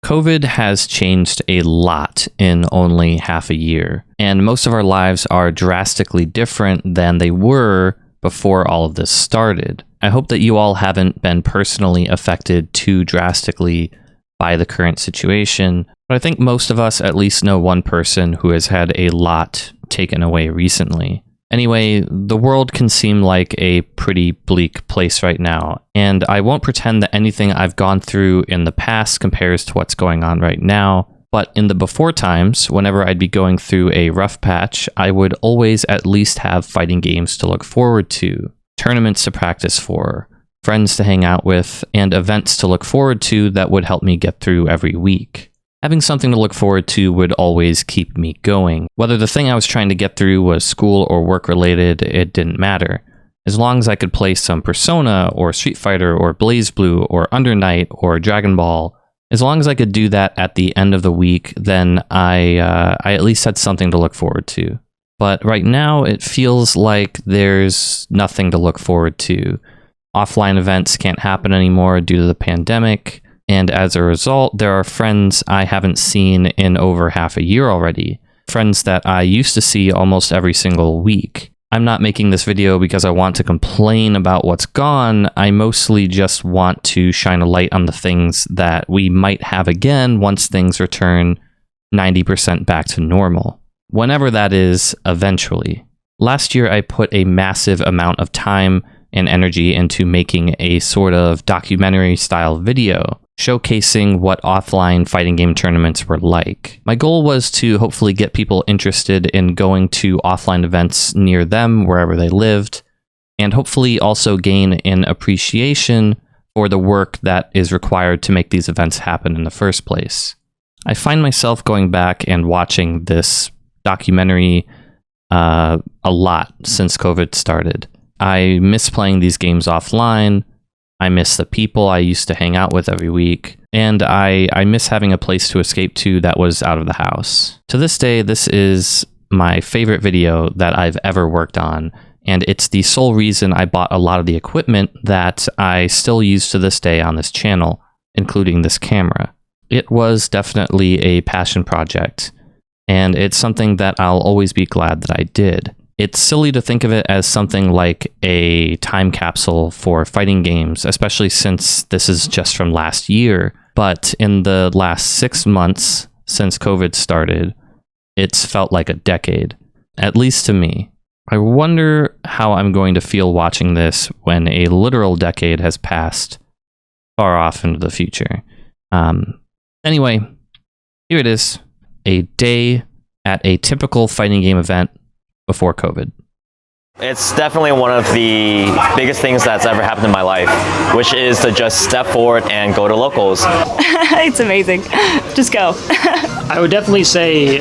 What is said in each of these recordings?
COVID has changed a lot in only half a year, and most of our lives are drastically different than they were before all of this started. I hope that you all haven't been personally affected too drastically by the current situation, but I think most of us at least know one person who has had a lot taken away recently. Anyway, the world can seem like a pretty bleak place right now, and I won't pretend that anything I've gone through in the past compares to what's going on right now, but in the before times, whenever I'd be going through a rough patch, I would always at least have fighting games to look forward to, tournaments to practice for, friends to hang out with, and events to look forward to that would help me get through every week. Having something to look forward to would always keep me going. Whether the thing I was trying to get through was school or work related, it didn't matter. As long as I could play some Persona, or Street Fighter, or BlazBlue, or Under Night, or Dragon Ball, as long as I could do that at the end of the week, then I at least had something to look forward to. But right now, it feels like there's nothing to look forward to. Offline events can't happen anymore due to the pandemic. And as a result, there are friends I haven't seen in over half a year already. Friends that I used to see almost every single week. I'm not making this video because I want to complain about what's gone. I mostly just want to shine a light on the things that we might have again once things return 90% back to normal. Whenever that is, eventually. Last year, I put a massive amount of time and energy into making a sort of documentary-style video, showcasing what offline fighting game tournaments were like. My goal was to hopefully get people interested in going to offline events near them, wherever they lived, and hopefully also gain an appreciation for the work that is required to make these events happen in the first place. I find myself going back and watching this documentary a lot since COVID started. I miss playing these games offline. I miss the people I used to hang out with every week, and I miss having a place to escape to that was out of the house. To this day, this is my favorite video that I've ever worked on, and it's the sole reason I bought a lot of the equipment that I still use to this day on this channel, including this camera. It was definitely a passion project, and it's something that I'll always be glad that I did. It's silly to think of it as something like a time capsule for fighting games, especially since this is just from last year. But in the last 6 months since COVID started, it's felt like a decade, at least to me. I wonder how I'm going to feel watching this when a literal decade has passed far off into the future. Anyway, here it is, a day at a typical fighting game event before COVID. It's definitely one of the biggest things that's ever happened in my life, which is to just step forward and go to locals. It's amazing. Just go. I would definitely say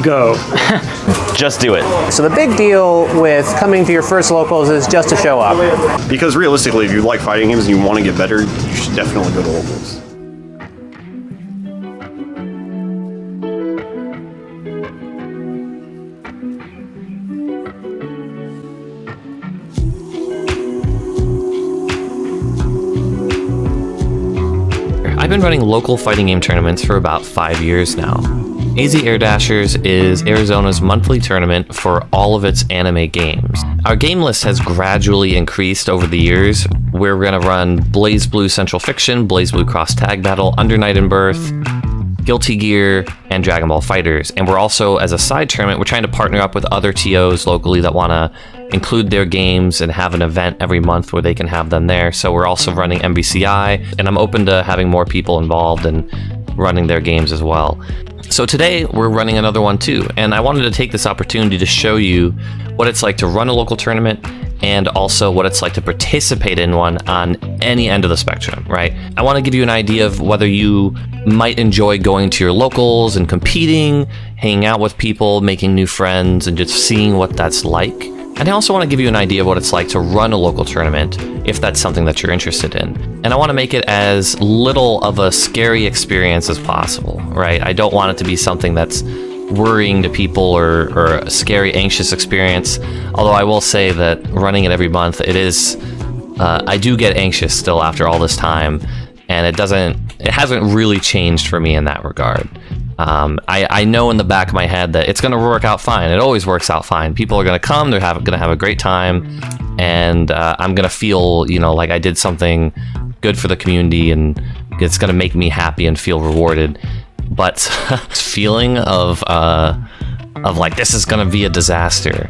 go. Just do it. So the big deal with coming to your first locals is just to show up. Because realistically, if you like fighting games and you want to get better, you should definitely go to locals. I've been running local fighting game tournaments for about 5 years now. AZ Air Dashers is Arizona's monthly tournament for all of its anime games. Our game list has gradually increased over the years, where we're going to run BlazBlue Central Fiction, BlazBlue Cross Tag Battle, Under Night in Birth, Guilty Gear, and Dragon Ball FighterZ. And we're also, as a side tournament, we're trying to partner up with other TOs locally that want to include their games and have an event every month where they can have them there. So we're also running MBCI, and I'm open to having more people involved and running their games as well. So today we're running another one too, and I wanted to take this opportunity to show you what it's like to run a local tournament and also what it's like to participate in one on any end of the spectrum, right? I want to give you an idea of whether you might enjoy going to your locals and competing, hanging out with people, making new friends, and just seeing what that's like. And I also want to give you an idea of what it's like to run a local tournament, if that's something that you're interested in. And I want to make it as little of a scary experience as possible, right? I don't want it to be something that's worrying to people or a scary, anxious experience. Although I will say that running it every month, it is, I do get anxious still after all this time, and it doesn't it hasn't really changed for me in that regard. I know in the back of my head that it's going to work out fine. It always works out fine. People are going to come. They're going to have a great time. And I'm going to feel, like I did something good for the community, and it's going to make me happy and feel rewarded. But feeling of like this is going to be a disaster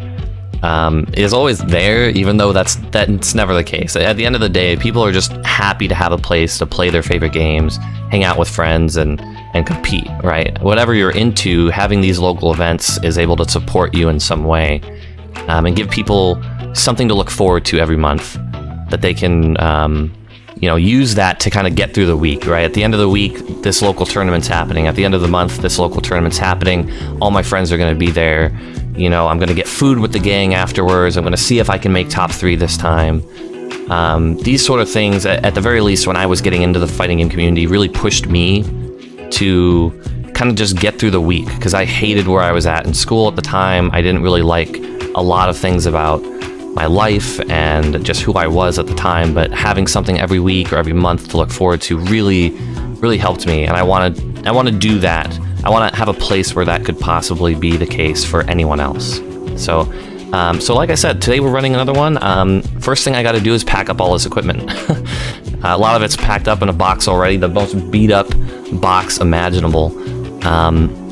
is always there, even though that's never the case. At the end of the day, people are just happy to have a place to play their favorite games, hang out with friends, and compete, right? Whatever you're into, having these local events is able to support you in some way, and give people something to look forward to every month that they can use that to kind of get through the week, right? At the end of the week, this local tournament's happening. At the end of the month, this local tournament's happening. All my friends are going to be there. I'm going to get food with the gang afterwards. I'm going to see if I can make top 3 this time. These sort of things, at the very least, when I was getting into the fighting game community, really pushed me to kind of just get through the week, because I hated where I was at in school at the time. I didn't really like a lot of things about my life and just who I was at the time, but having something every week or every month to look forward to really, really helped me. And I want to do that. I want to have a place where that could possibly be the case for anyone else. So like I said, today we're running another one. First thing I got to do is pack up all this equipment. A lot of it's packed up in a box already, the most beat up box imaginable.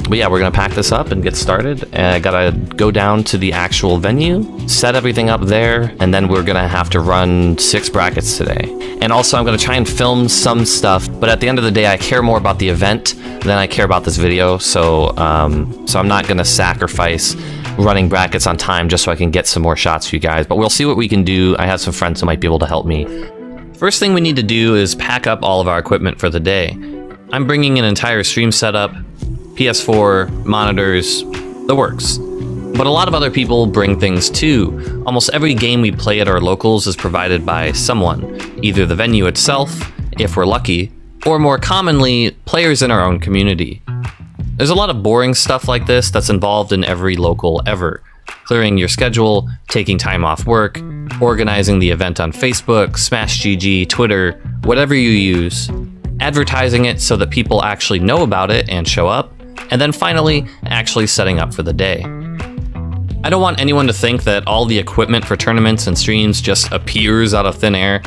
But yeah, we're going to pack this up and get started. I got to go down to the actual venue, set everything up there, and then we're going to have to run 6 brackets today. And also I'm going to try and film some stuff, but at the end of the day, I care more about the event than I care about this video. So I'm not going to sacrifice running brackets on time just so I can get some more shots for you guys, but we'll see what we can do. I have some friends who might be able to help me. First thing we need to do is pack up all of our equipment for the day. I'm bringing an entire stream setup, PS4, monitors, the works. But a lot of other people bring things too. Almost every game we play at our locals is provided by someone, either the venue itself, if we're lucky, or more commonly, players in our own community. There's a lot of boring stuff like this that's involved in every local ever. Clearing your schedule, taking time off work, organizing the event on Facebook, Smash GG, Twitter, whatever you use, advertising it so that people actually know about it and show up, and then finally, actually setting up for the day. I don't want anyone to think that all the equipment for tournaments and streams just appears out of thin air.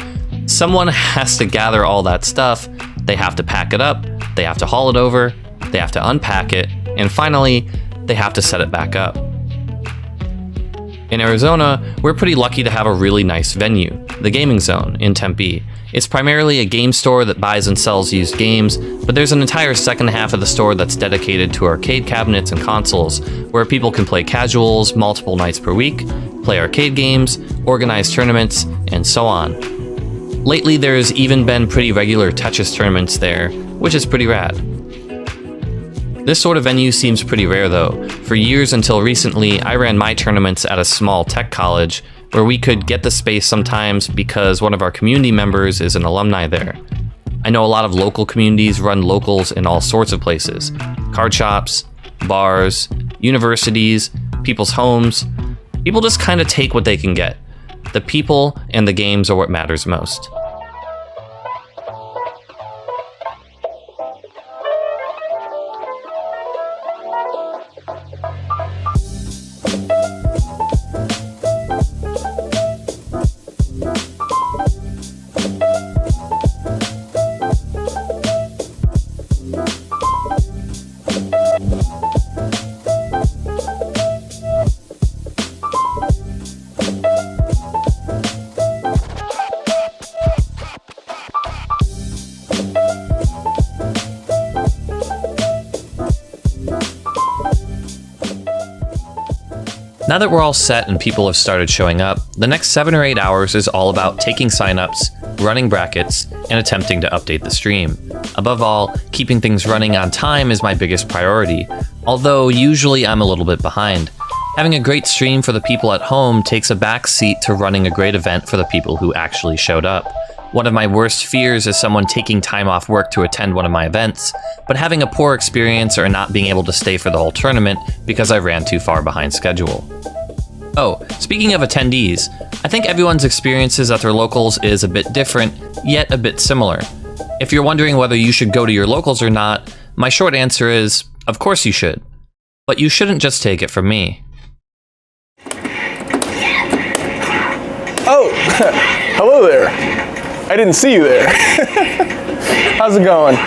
Someone has to gather all that stuff, they have to pack it up, they have to haul it over, they have to unpack it, and finally, they have to set it back up. In Arizona, we're pretty lucky to have a really nice venue, the Gaming Zone in Tempe. It's primarily a game store that buys and sells used games, but there's an entire second half of the store that's dedicated to arcade cabinets and consoles, where people can play casuals multiple nights per week, play arcade games, organize tournaments, and so on. Lately, there's even been pretty regular Tetris tournaments there, which is pretty rad. This sort of venue seems pretty rare though. For years until recently, I ran my tournaments at a small tech college where we could get the space sometimes because one of our community members is an alumni there. I know a lot of local communities run locals in all sorts of places. Card shops, bars, universities, people's homes. People just kind of take what they can get. The people and the games are what matters most. Now that we're all set and people have started showing up, the next 7 or 8 hours is all about taking signups, running brackets, and attempting to update the stream. Above all, keeping things running on time is my biggest priority, although usually I'm a little bit behind. Having a great stream for the people at home takes a back seat to running a great event for the people who actually showed up. One of my worst fears is someone taking time off work to attend one of my events, but having a poor experience or not being able to stay for the whole tournament because I ran too far behind schedule. Oh, speaking of attendees, I think everyone's experiences at their locals is a bit different, yet a bit similar. If you're wondering whether you should go to your locals or not, my short answer is, of course you should. But you shouldn't just take it from me. Oh, hello there. I didn't see you there. How's it going?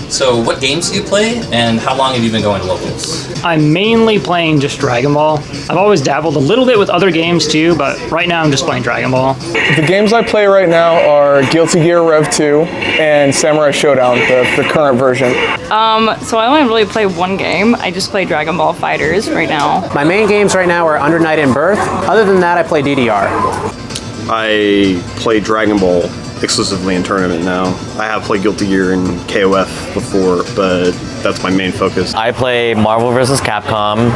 So what games do you play, and how long have you been going to locals? I'm mainly playing just Dragon Ball. I've always dabbled a little bit with other games too, but right now I'm just playing Dragon Ball. The games I play right now are Guilty Gear Rev 2 and Samurai Showdown, the current version. So I only really play one game. I just play Dragon Ball Fighters right now. My main games right now are Under Night and Birth. Other than that, I play DDR. I play Dragon Ball exclusively in tournament now. I have played Guilty Gear and KOF before, but that's my main focus. I play Marvel vs. Capcom.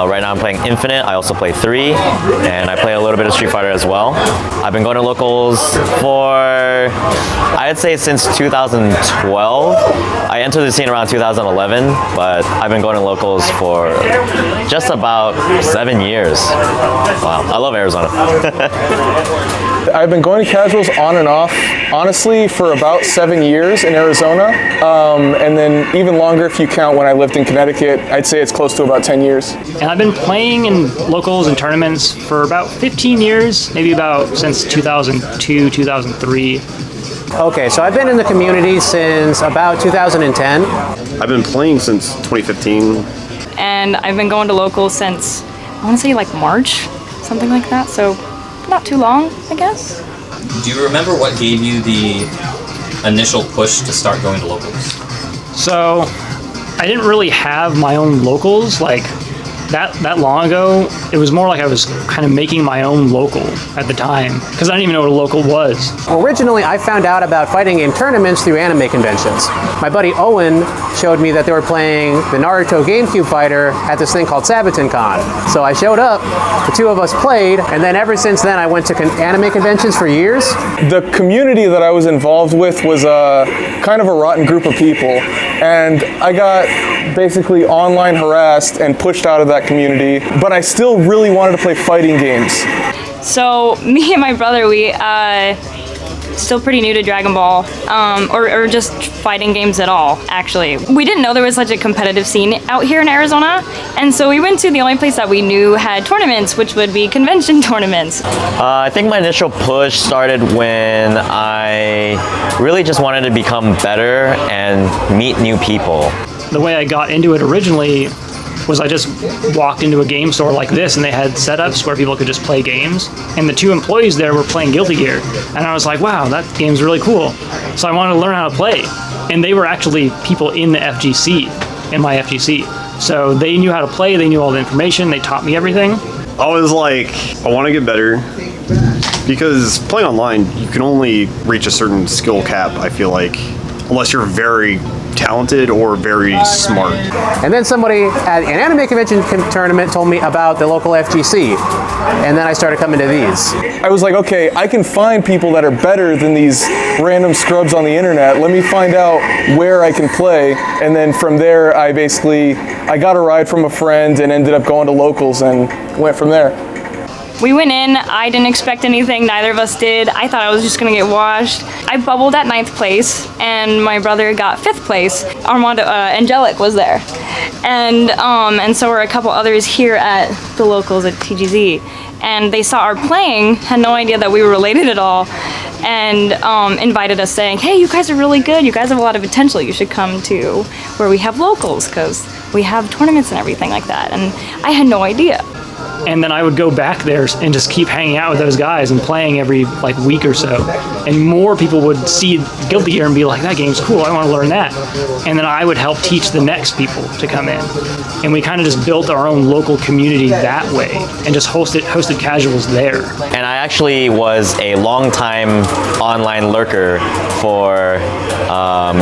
Right now I'm playing Infinite. I also play 3, and I play a little bit of Street Fighter as well. I've been going to locals for, I'd say since 2012. I entered the scene around 2011, but I've been going to locals for just about 7 years. Wow, I love Arizona. I've been going to casuals on and off, honestly, for about 7 years in Arizona, and then even longer if you count when I lived in Connecticut. I'd say it's close to about 10 years. And I've been playing in locals and tournaments for about 15 years, maybe about since 2002, 2003. Okay, so I've been in the community since about 2010. I've been playing since 2015. And I've been going to locals since, I want to say like March, something like that. So not too long, I guess. Do you remember what gave you the initial push to start going to locals? So I didn't really have my own locals like that long ago. It was more like I was kind of making my own local at the time because I didn't even know what a local was. Originally, I found out about fighting game tournaments through anime conventions. My buddy Owen showed me that they were playing the Naruto GameCube fighter at this thing called Sabaton Con. So I showed up, the two of us played, and then ever since then I went to anime conventions for years. The community that I was involved with was kind of a rotten group of people, and I got basically online harassed and pushed out of that community, but I still really wanted to play fighting games. So me and my brother, we still pretty new to Dragon Ball, or just fighting games at all, actually. We didn't know there was such a competitive scene out here in Arizona, and so we went to the only place that we knew had tournaments, which would be convention tournaments. I think my initial push started when I really just wanted to become better and meet new people. The way I got into it originally was I just walked into a game store like this and they had setups where people could just play games, and the two employees there were playing Guilty Gear, and I was like, wow, that game's really cool. So I wanted to learn how to play, and they were actually people in the FGC, in my FGC. So they knew how to play, they knew all the information, they taught me everything. I was like, I want to get better, because playing online, you can only reach a certain skill cap, I feel like, unless you're very talented or very smart. And then somebody at an anime convention tournament told me about the local FGC, and then I started coming to these. I was like, okay, I can find people that are better than these random scrubs on the internet. Let me find out where I can play, and then from there I got a ride from a friend and ended up going to locals and went from there. We went in, I didn't expect anything, neither of us did. I thought I was just gonna get washed. I bubbled at 9th place, and my brother got 5th place. Armando, Angelic was there. And so were a couple others here at the locals at TGZ. And they saw our playing, had no idea that we were related at all, and invited us saying, hey, you guys are really good, you guys have a lot of potential, you should come to where we have locals, because we have tournaments and everything like that. And I had no idea. And then I would go back there and just keep hanging out with those guys and playing every like week or so. And more people would see Guilty Gear and be like, that game's cool, I want to learn that. And then I would help teach the next people to come in. And we kind of just built our own local community that way and just hosted casuals there. And I actually was a long-time online lurker for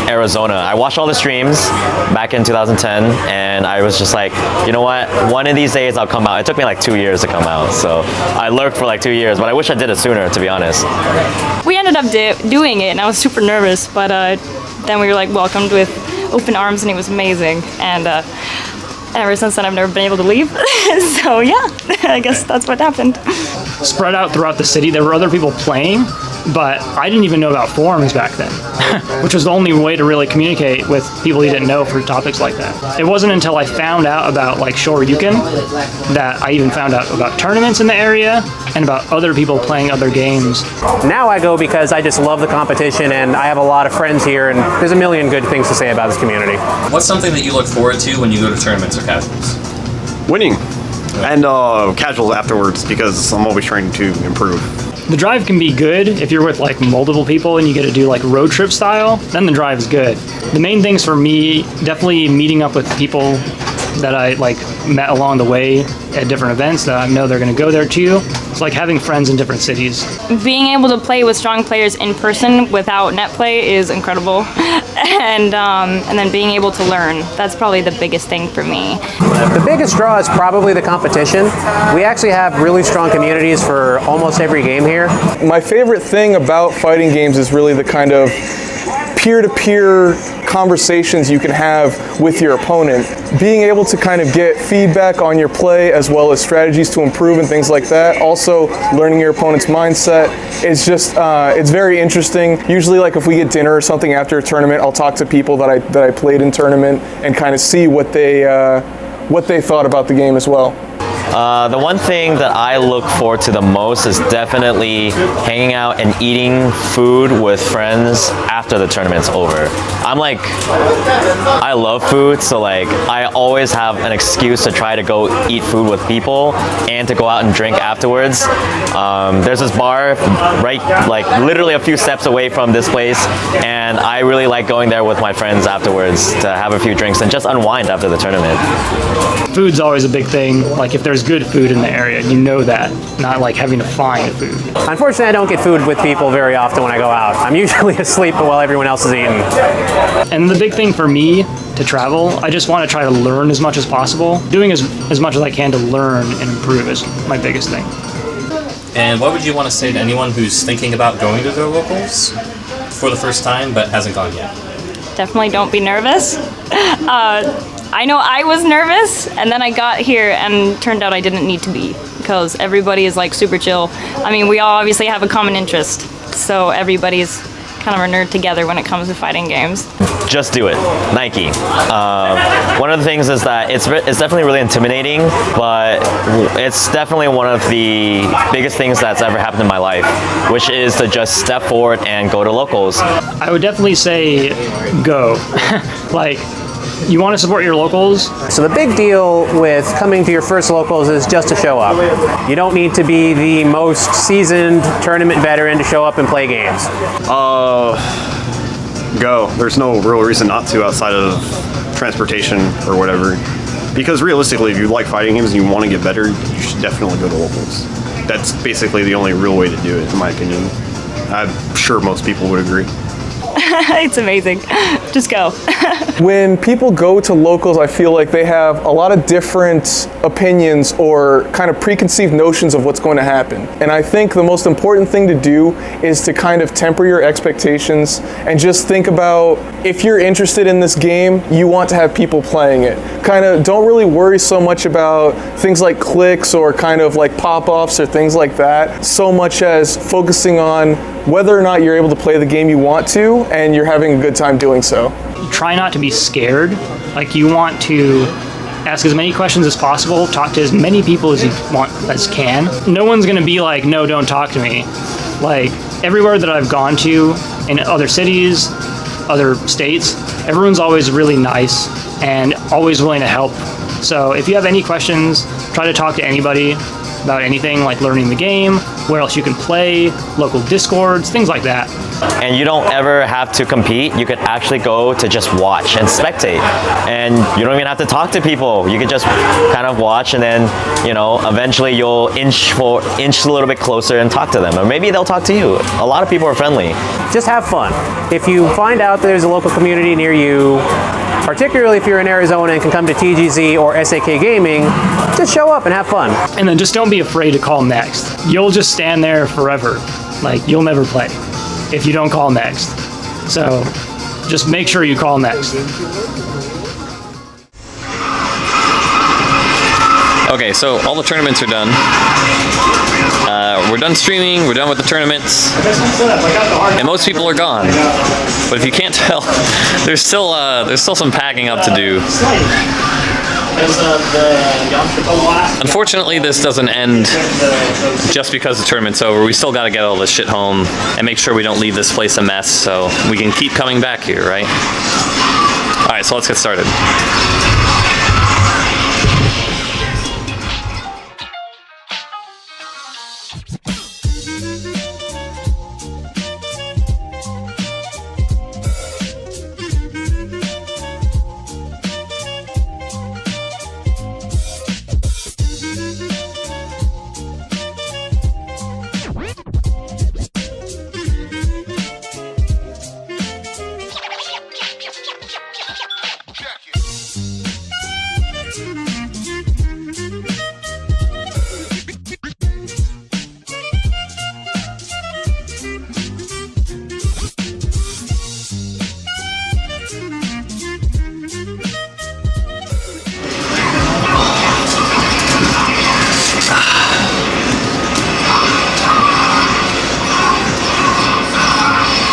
Arizona. I watched all the streams back in 2010, and I was just like, you know what, one of these days I'll come out. It took me like 2 years to come out, so I lurked for like 2 years, but I wish I did it sooner, to be honest. We ended up doing it, and I was super nervous, but then we were like welcomed with open arms, and it was amazing. And ever since then, I've never been able to leave. So yeah, I guess that's what happened. spread out throughout the city. There were other people playing, but I didn't even know about forums back then, which was the only way to really communicate with people you didn't know for topics like that. It wasn't until I found out about like Shoryuken that I even found out about tournaments in the area and about other people playing other games. Now I go because I just love the competition and I have a lot of friends here and there's a million good things to say about this community. What's something that you look forward to when you go to tournaments or casuals? Winning. And casuals afterwards because I'm always trying to improve. The drive can be good if you're with like multiple people and you get to do like road trip style, then the drive is good. The main things for me, definitely meeting up with people that I like met along the way at different events that I know they're going to go there too. It's like having friends in different cities. Being able to play with strong players in person without net play is incredible. And then being able to learn, that's probably the biggest thing for me. The biggest draw is probably the competition. We actually have really strong communities for almost every game here. My favorite thing about fighting games is really the kind of peer-to-peer conversations you can have with your opponent. Being able to kind of get feedback on your play as well as strategies to improve and things like that. Also learning your opponent's mindset. It's just, it's very interesting. Usually like if we get dinner or something after a tournament, I'll talk to people that I played in tournament and kind of see what they thought about the game as well. The one thing that I look forward to the most is definitely hanging out and eating food with friends after the tournament's over. I love food, so like I always have an excuse to try to go eat food with people and to go out and drink afterwards. There's this bar right, like literally a few steps away from this place, and I really like going there with my friends afterwards to have a few drinks and just unwind after the tournament. Food's always a big thing. Like if there's good food in the area, you know that, not like having to find food. Unfortunately, I don't get food with people very often when I go out. I'm usually asleep while everyone else is eating. And the big thing for me to travel, I just want to try to learn as much as possible. Doing as much as I can to learn and improve is my biggest thing. And what would you want to say to anyone who's thinking about going to their locals for the first time but hasn't gone yet? Definitely don't be nervous. I know I was nervous, and then I got here and turned out I didn't need to be because everybody is like super chill. I mean, we all obviously have a common interest, so everybody's kind of a nerd together when it comes to fighting games. Just do it. Nike. One of the things is that it's definitely really intimidating, but it's definitely one of the biggest things that's ever happened in my life, which is to just step forward and go to locals. I would definitely say go. Like, you want to support your locals. So the big deal with coming to your first locals is just to show up. You don't need to be the most seasoned tournament veteran to show up and play games. Go. There's no real reason not to outside of transportation or whatever. Because realistically, if you like fighting games and you want to get better, you should definitely go to locals. That's basically the only real way to do it, in my opinion. I'm sure most people would agree. It's amazing. Just go. When people go to locals, I feel like they have a lot of different opinions or kind of preconceived notions of what's going to happen. And I think the most important thing to do is to kind of temper your expectations and just think about if you're interested in this game, you want to have people playing it. Kind of don't really worry so much about things like clicks or kind of like pop-offs or things like that, so much as focusing on whether or not you're able to play the game you want to and you're having a good time doing so. Try not to be scared. Like, you want to ask as many questions as possible, talk to as many people as you want as can. No one's gonna be like, no, don't talk to me. Like, everywhere that I've gone to in other cities, other states, everyone's always really nice and always willing to help. So if you have any questions, try to talk to anybody about anything, like learning the game, where else you can play, local discords, things like that. And you don't ever have to compete. You could actually go to just watch and spectate. And you don't even have to talk to people. You could just kind of watch, and then, you know, eventually you'll inch a little bit closer and talk to them. Or maybe they'll talk to you. A lot of people are friendly. Just have fun. If you find out there's a local community near you, particularly if you're in Arizona and can come to TGZ or SAK Gaming, just show up and have fun. And then just don't be afraid to call next. You'll just stand there forever. Like, you'll never play if you don't call next. So just make sure you call next. Okay, so all the tournaments are done. We're done streaming, we're done with the tournaments, and most people are gone. But if you can't tell, there's still some packing up to do. Unfortunately, this doesn't end just because the tournament's over. We still gotta get all this shit home and make sure we don't leave this place a mess so we can keep coming back here, right? Alright, so let's get started.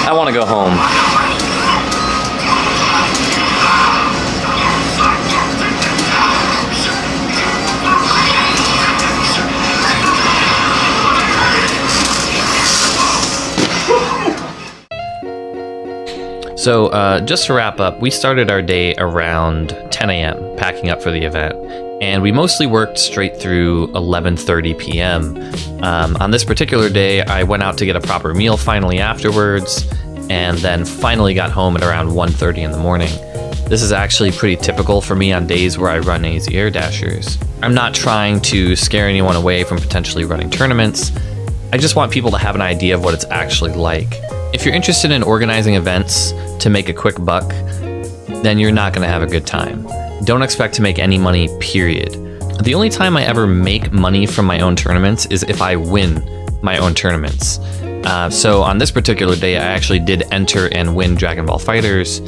I want to go home. So just to wrap up, we started our day around 10 a.m. packing up for the event, and we mostly worked straight through 11:30 p.m. On this particular day, I went out to get a proper meal finally afterwards, and then finally got home at around 1:30 in the morning. This is actually pretty typical for me on days where I run AZ Air Dashers. I'm not trying to scare anyone away from potentially running tournaments. I just want people to have an idea of what it's actually like. If you're interested in organizing events to make a quick buck, then you're not going to have a good time. Don't expect to make any money, period. The only time I ever make money from my own tournaments is if I win my own tournaments. So on this particular day, I actually did enter and win Dragon Ball FighterZ,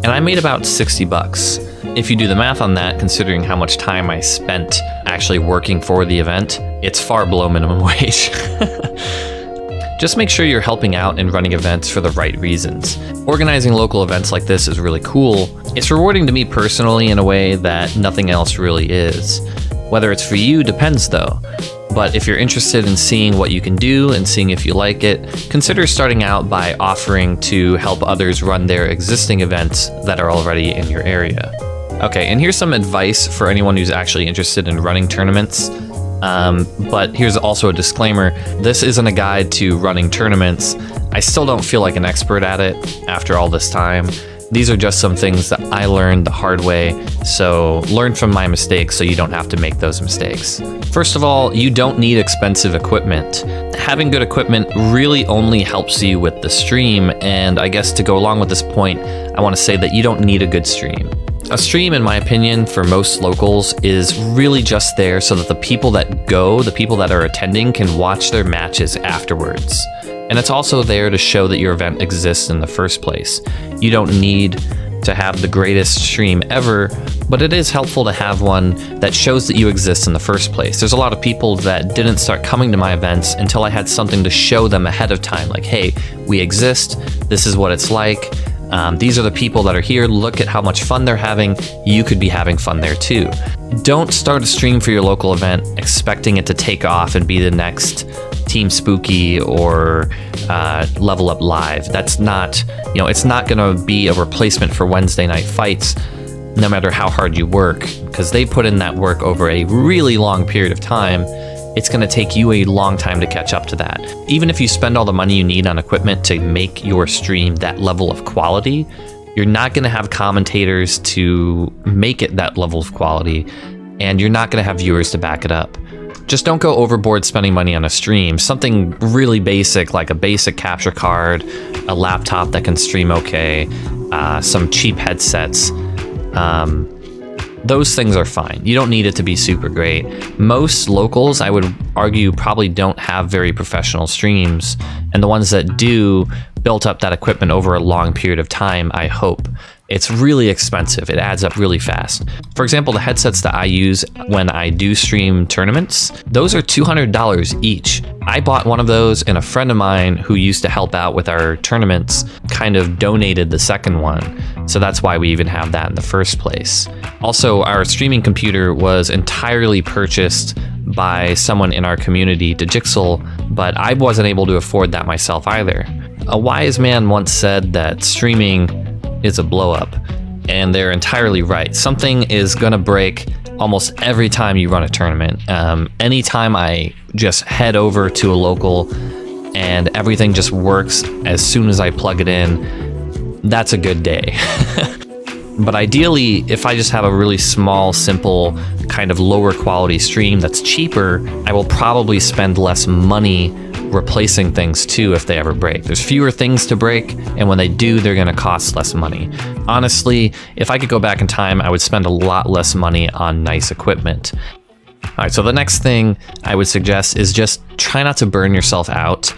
and I made about 60 bucks. If you do the math on that, considering how much time I spent actually working for the event, it's far below minimum wage. Just make sure you're helping out and running events for the right reasons. Organizing local events like this is really cool. It's rewarding to me personally in a way that nothing else really is. Whether it's for you depends though. But if you're interested in seeing what you can do and seeing if you like it, consider starting out by offering to help others run their existing events that are already in your area. Okay, and here's some advice for anyone who's actually interested in running tournaments. But here's also a disclaimer. This isn't a guide to running tournaments. I still don't feel like an expert at it after all this time. These are just some things that I learned the hard way, so learn from my mistakes so you don't have to make those mistakes. First of all, you don't need expensive equipment. Having good equipment really only helps you with the stream, and I guess to go along with this point, I want to say that you don't need a good stream. A stream, in my opinion, for most locals is really just there so that the people that go, the people that are attending, can watch their matches afterwards. And it's also there to show that your event exists in the first place. You don't need to have the greatest stream ever, but it is helpful to have one that shows that you exist in the first place. There's a lot of people that didn't start coming to my events until I had something to show them ahead of time, like, hey, we exist, this is what it's like. These are the people that are here. Look at how much fun they're having. You could be having fun there too. Don't start a stream for your local event expecting it to take off and be the next Team Spooky or Level Up Live. That's not, it's not going to be a replacement for Wednesday night fights, no matter how hard you work, because they put in that work over a really long period of time. It's going to take you a long time to catch up to that. Even if you spend all the money you need on equipment to make your stream that level of quality, you're not going to have commentators to make it that level of quality, and you're not going to have viewers to back it up. Just don't go overboard spending money on a stream. Something really basic, like a basic capture card, a laptop that can stream okay, some cheap headsets. Those things are fine. You don't need it to be super great. Most locals, I would argue, probably don't have very professional streams, and the ones that do built up that equipment over a long period of time, I hope. it's really expensive. It adds up really fast. For example, the headsets that I use when I do stream tournaments, those are $200 each. I bought one of those, and a friend of mine who used to help out with our tournaments kind of donated the second one. So that's why we even have that in the first place. Also, our streaming computer was entirely purchased by someone in our community, Digixel, but I wasn't able to afford that myself either. A wise man once said that streaming is a blow up, and they're entirely right. Something is gonna break almost every time you run a tournament. Anytime I just head over to a local and everything just works as soon as I plug it in, that's a good day. But ideally, if I just have a really small, simple, kind of lower quality stream that's cheaper, I will probably spend less money replacing things too if they ever break. There's fewer things to break, and when they do, they're gonna cost less money. Honestly, if I could go back in time, I would spend a lot less money on nice equipment. All right, so the next thing I would suggest is just try not to burn yourself out.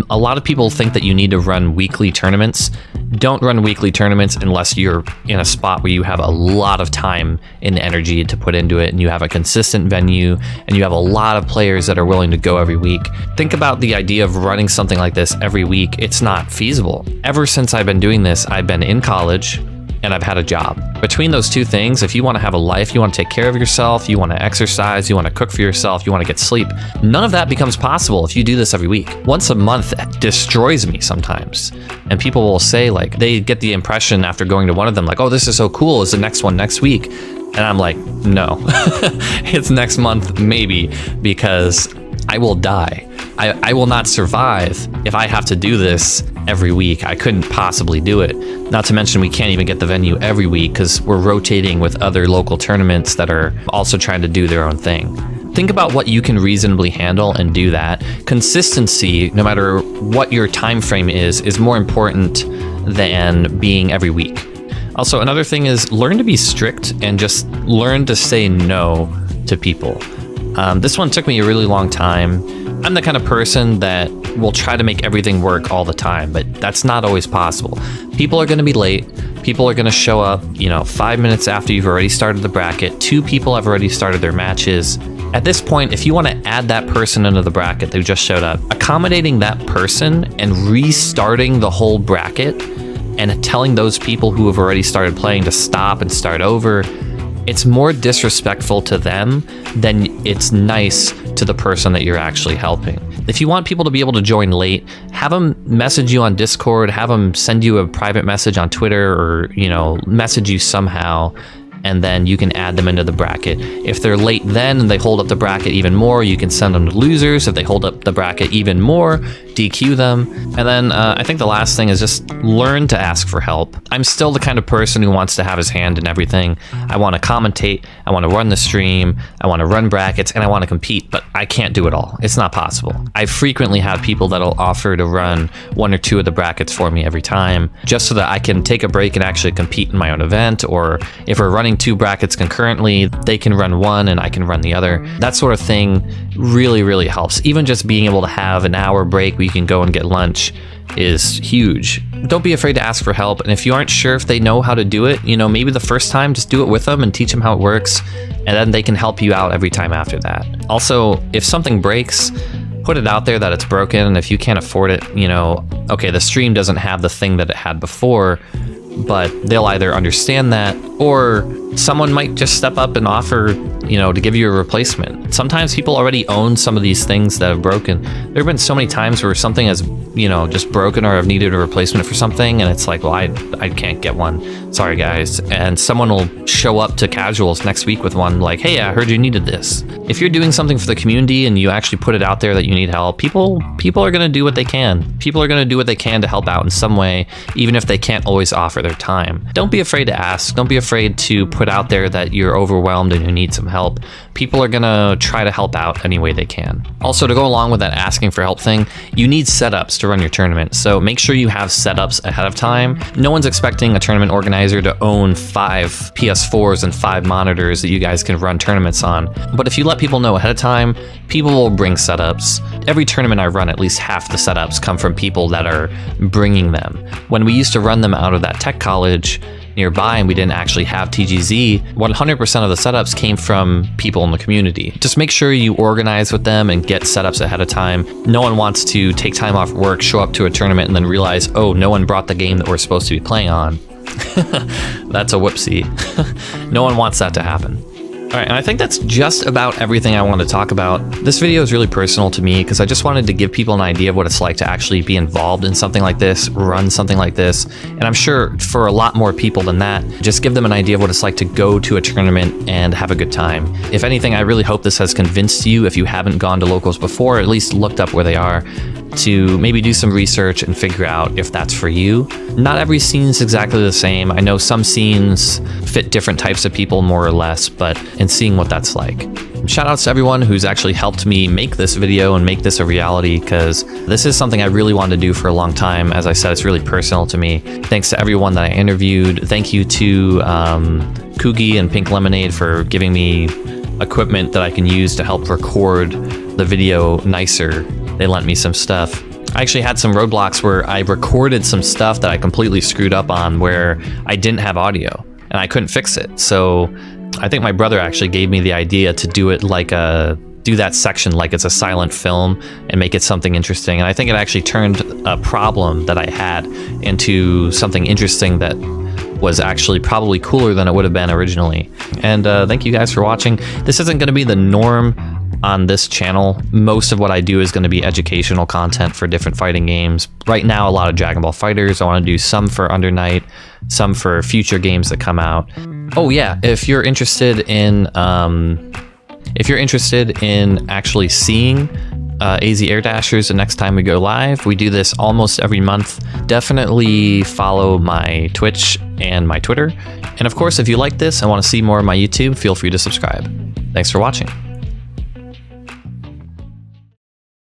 A lot of people think that you need to run weekly tournaments. Don't run weekly tournaments unless you're in a spot where you have a lot of time and energy to put into it, and you have a consistent venue, and you have a lot of players that are willing to go every week. Think about the idea of running something like this every week. It's not feasible. Ever since I've been doing this, I've been in college, and I've had a job. Between those two things, if you want to have a life, you want to take care of yourself, you want to exercise, you want to cook for yourself, you want to get sleep, none of that becomes possible if you do this every week. Once a month destroys me sometimes. And people will say, like, they get the impression after going to one of them, like, oh, this is so cool, is the next one next week? And I'm like, no, it's next month, maybe, because I will die. I will not survive if I have to do this every week. I couldn't possibly do it. Not to mention we can't even get the venue every week because we're rotating with other local tournaments that are also trying to do their own thing. Think about what you can reasonably handle and do that. Consistency, no matter what your time frame is more important than being every week. Also, another thing is learn to be strict and just learn to say no to people. This one took me a really long time. I'm the kind of person that will try to make everything work all the time, but that's not always possible. People are going to be late. People are going to show up, 5 minutes after you've already started the bracket. 2 people have already started their matches. At this point, if you want to add that person into the bracket who just showed up, accommodating that person and restarting the whole bracket and telling those people who have already started playing to stop and start over, it's more disrespectful to them than it's nice to the person that you're actually helping. If you want people to be able to join late, have them message you on Discord, have them send you a private message on Twitter, or, message you somehow, and then you can add them into the bracket. If they're late then and they hold up the bracket even more, you can send them to losers. If they hold up the bracket even more, DQ them. And then I think the last thing is just learn to ask for help. I'm still the kind of person who wants to have his hand in everything. I want to commentate, I want to run the stream, I want to run brackets, and I want to compete, but I can't do it all. It's not possible. I frequently have people that'll offer to run 1 or 2 of the brackets for me every time, just so that I can take a break and actually compete in my own event, or if we're running 2 brackets concurrently, they can run one and I can run the other. That sort of thing really, really helps. Even just being able to have an hour break where you can go and get lunch is huge. Don't be afraid to ask for help, and if you aren't sure if they know how to do it, maybe the first time just do it with them and teach them how it works, and then they can help you out every time after that. Also, if something breaks, put it out there that it's broken, and if you can't afford it, okay, the stream doesn't have the thing that it had before, but they'll either understand that, or someone might just step up and offer, to give you a replacement. Sometimes people already own some of these things that have broken. There have been so many times where something has, just broken, or I've needed a replacement for something, and it's like, well, I can't get one. Sorry, guys. And someone will show up to casuals next week with one, like, hey, I heard you needed this. If you're doing something for the community and you actually put it out there that you need help, people are going to do what they can. People are going to do what they can to help out in some way, even if they can't always offer their time. Don't be afraid to ask. Don't be afraid to put out there that you're overwhelmed and you need some help. People are going to try to help out any way they can. Also, to go along with that asking for help thing, you need setups to run your tournament. So make sure you have setups ahead of time. No one's expecting a tournament organizer to own 5 PS4s and 5 monitors that you guys can run tournaments on. But if you let people know ahead of time, people will bring setups. Every tournament I run, at least half the setups come from people that are bringing them. When we used to run them out of that tech college, nearby and we didn't actually have TGZ, 100% of the setups came from people in the community. Just make sure you organize with them and get setups ahead of time. No one wants to take time off work, show up to a tournament, and then realize, oh, no one brought the game that we're supposed to be playing on. That's a whoopsie. No one wants that to happen. All right, and I think that's just about everything I want to talk about. This video is really personal to me because I just wanted to give people an idea of what it's like to actually be involved in something like this, run something like this. And I'm sure for a lot more people than that, just give them an idea of what it's like to go to a tournament and have a good time. If anything, I really hope this has convinced you, if you haven't gone to locals before, or at least looked up where they are, to maybe do some research and figure out if that's for you. Not every scene is exactly the same. I know some scenes fit different types of people more or less, but in seeing what that's like. Shout outs to everyone who's actually helped me make this video and make this a reality, because this is something I really wanted to do for a long time. As I said, it's really personal to me. Thanks to everyone that I interviewed. Thank you to Kugi and Pink Lemonade for giving me equipment that I can use to help record the video nicer. They lent me some stuff. I actually had some roadblocks where I recorded some stuff that I completely screwed up on where I didn't have audio and I couldn't fix it. So I think my brother actually gave me the idea to do it like do that section like it's a silent film and make it something interesting. And I think it actually turned a problem that I had into something interesting that was actually probably cooler than it would have been originally. And thank you guys for watching. This isn't going to be the norm on this channel. Most of what I do is going to be educational content for different fighting games. Right now, a lot of Dragon Ball FighterZ. I want to do some for Under Night, some for future games that come out. Oh yeah, if you're interested in actually seeing AZ Air Dashers the next time we go live, we do this almost every month. Definitely follow my Twitch and my Twitter. And of course, if you like this and want to see more of my YouTube, feel free to subscribe. Thanks for watching.